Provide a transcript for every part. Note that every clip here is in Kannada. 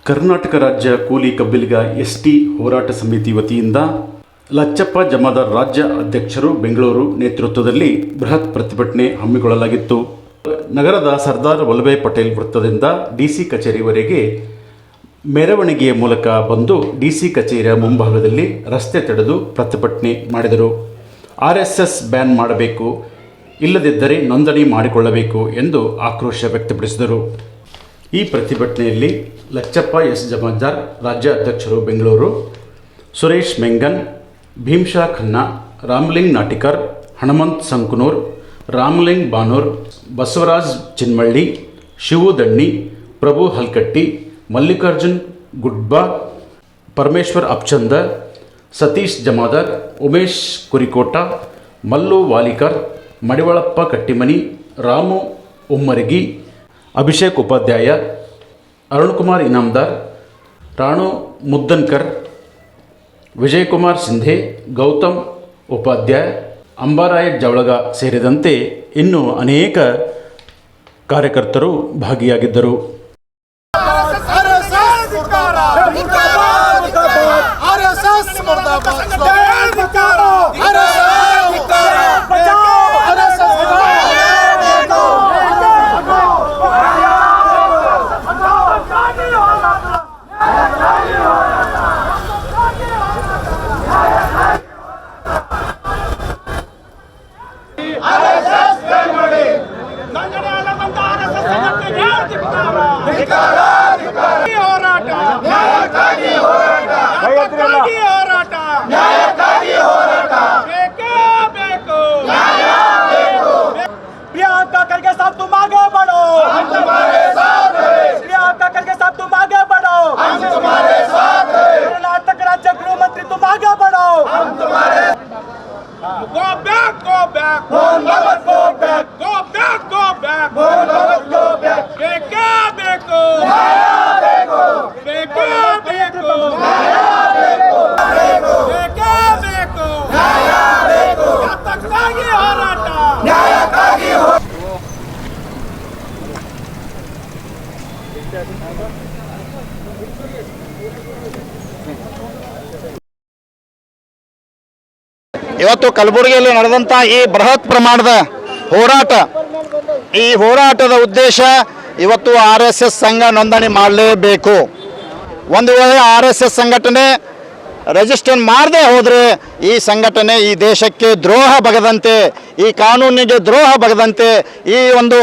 ಕರ್ನಾಟಕ ರಾಜ್ಯ ಕೂಲಿ ಕಬ್ಬಿಲಿಗ ಎಸ್ಟಿ ಹೋರಾಟ ಸಮಿತಿ ವತಿಯಿಂದ ಲಚ್ಚಪ್ಪ ಜಮಾದಾರ್ ರಾಜ್ಯ ಅಧ್ಯಕ್ಷರು ಬೆಂಗಳೂರು ನೇತೃತ್ವದಲ್ಲಿ ಬೃಹತ್ ಪ್ರತಿಭಟನೆ ಹಮ್ಮಿಕೊಳ್ಳಲಾಗಿತ್ತು. ನಗರದ ಸರ್ದಾರ್ ವಲ್ಲಭಾಯ್ ಪಟೇಲ್ ವೃತ್ತದಿಂದ ಡಿಸಿ ಕಚೇರಿವರೆಗೆ ಮೆರವಣಿಗೆಯ ಮೂಲಕ ಬಂದು ಡಿಸಿ ಕಚೇರಿಯ ಮುಂಭಾಗದಲ್ಲಿ ರಸ್ತೆ ತಡೆದು ಪ್ರತಿಭಟನೆ ಮಾಡಿದರು. RSS ಬ್ಯಾನ್ ಮಾಡಬೇಕು, ಇಲ್ಲದಿದ್ದರೆ ನೋಂದಣಿ ಮಾಡಿಕೊಳ್ಳಬೇಕು ಎಂದು ಆಕ್ರೋಶ ವ್ಯಕ್ತಪಡಿಸಿದರು. ಈ ಪ್ರತಿಭಟನೆಯಲ್ಲಿ ಲಚ್ಚಪ್ಪ ಎಸ್ ಜಮಾದಾರ್ ರಾಜ್ಯ ಅಧ್ಯಕ್ಷರು ಬೆಂಗಳೂರು, ಸುರೇಶ್ ಮೆಂಗನ್, ಭೀಮ್ಶಾ ಖನ್ನಾ, ರಾಮಲಿಂಗ್ ನಾಟಿಕರ್, ಹನುಮಂತ್ ಸಂಕನೂರ್, ರಾಮಲಿಂಗ್ ಬಾನೂರ್, ಬಸವರಾಜ್ ಚಿನ್ಮಳ್ಳಿ, ಶಿವು ದಣ್ಣಿ, ಪ್ರಭು ಹಲ್ಕಟ್ಟಿ, ಮಲ್ಲಿಕಾರ್ಜುನ್ ಗುಡ್ಬಾ, ಪರಮೇಶ್ವರ್ ಅಪ್ಚಂದ, ಸತೀಶ್ ಜಮಾದಾರ್, ಉಮೇಶ್ ಕುರಿಕೋಟ, ಮಲ್ಲು ವಾಲಿಕರ್, ಮಡಿವಾಳಪ್ಪ ಕಟ್ಟಿಮನಿ, ರಾಮು ಉಮ್ಮರಗಿ, ಅಭಿಷೇಕ್ ಉಪಾಧ್ಯಾಯ, ಅರುಣ್ಕುಮಾರ್ ಇನಾಮದಾರ್, ರಾಣು ಮುದ್ದನ್ಕರ್, ವಿಜಯಕುಮಾರ್ ಸಿಂಧೆ, ಗೌತಮ್ ಉಪಾಧ್ಯಾಯ, ಅಂಬಾರಾಯ ಜವಳಗ ಸೇರಿದಂತೆ ಇನ್ನೂ ಅನೇಕ ಕಾರ್ಯಕರ್ತರು ಭಾಗಿಯಾಗಿದ್ದರು. प्रियंका करके साहब तुम आगे बढ़ो, हम तुम्हारे साथ हैं। प्रियंका करके साहब तुम आगे बढ़ो, हम तुम्हारे साथ हैं। कर्नाटक राज्य गृह मंत्री तुम आगे बढ़ो, हम तुम्हारे go back, go back, go back, go back, go back, go back. Beka beko, beko, beka beko, beka beko, beko. ಯಾತಕ್ಕಾಗಿ ಹೋರಾಟ, ನ್ಯಾಯಕ್ಕಾಗಿ ಇವತ್ತು ಕಲಬುರಗಿಯಲ್ಲಿ ನಡೆದಂಥ ಈ ಬೃಹತ್ ಪ್ರಮಾಣದ ಹೋರಾಟ, ಈ ಹೋರಾಟದ ಉದ್ದೇಶ ಇವತ್ತು RSS ಸಂಘ ನೋಂದಣಿ ಮಾಡಲೇಬೇಕು. ಒಂದು ವೇಳೆ RSS ಸಂಘಟನೆ ರಿಜಿಸ್ಟರ್ ಮಾಡದೆ ಹೋದರೆ ಈ ಸಂಘಟನೆ ಈ ದೇಶಕ್ಕೆ ದ್ರೋಹ ಬಗೆದಂತೆ, ಈ ಕಾನೂನಿಗೆ ದ್ರೋಹ ಬಗೆದಂತೆ, ಈ ಒಂದು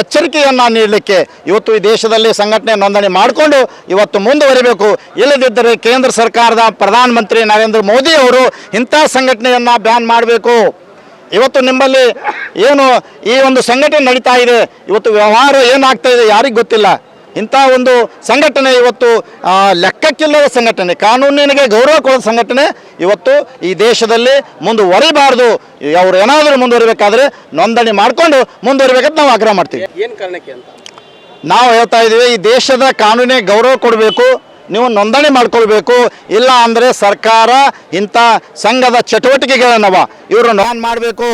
ಎಚ್ಚರಿಕೆಯನ್ನು ನೀಡಲಿಕ್ಕೆ ಇವತ್ತು ಈ ದೇಶದಲ್ಲಿ ಸಂಘಟನೆ ನೋಂದಣಿ ಮಾಡಿಕೊಂಡು ಇವತ್ತು ಮುಂದುವರಿಬೇಕು. ಇಲ್ಲದಿದ್ದರೆ ಕೇಂದ್ರ ಸರ್ಕಾರದ ಪ್ರಧಾನಮಂತ್ರಿ ನರೇಂದ್ರ ಮೋದಿ ಅವರು ಇಂಥ ಸಂಘಟನೆಯನ್ನು ಬ್ಯಾನ್ ಮಾಡಬೇಕು. ಇವತ್ತು ನಿಮ್ಮಲ್ಲಿ ಏನು ಈ ಒಂದು ಸಂಘಟನೆ ನಡೀತಾ ಇದೆ, ಇವತ್ತು ವ್ಯವಹಾರ ಏನಾಗ್ತಾ ಇದೆ ಯಾರಿಗೆ ಗೊತ್ತಿಲ್ಲ. ಇಂಥ ಒಂದು ಸಂಘಟನೆ ಇವತ್ತು ಲೆಕ್ಕಕ್ಕಿಲ್ಲದ ಸಂಘಟನೆ, ಕಾನೂನಿಗೆ ಗೌರವ ಕೊಡೋ ಸಂಘಟನೆ ಇವತ್ತು ಈ ದೇಶದಲ್ಲಿ ಮುಂದುವರಿಬಾರ್ದು. ಅವರು ಏನಾದರೂ ಮುಂದುವರಿಬೇಕಾದ್ರೆ ನೋಂದಣಿ ಮಾಡಿಕೊಂಡು ಮುಂದುವರಿಬೇಕಂತ ನಾವು ಆಗ್ರಹ ಮಾಡ್ತೀವಿ. ಏನು ಕಾರಣಕ್ಕೆ ಅಂತ ನಾವು ಹೇಳ್ತಾ ಇದ್ದೀವಿ, ಈ ದೇಶದ ಕಾನೂನಿಗೆ ಗೌರವ ಕೊಡಬೇಕು, ನೀವು ನೋಂದಣಿ ಮಾಡ್ಕೊಳ್ಬೇಕು. ಇಲ್ಲ ಅಂದರೆ ಸರ್ಕಾರ ಇಂಥ ಸಂಘದ ಚಟುವಟಿಕೆಗಳನ್ನವ ಇವರು ನಾನ್ ಮಾಡಬೇಕು.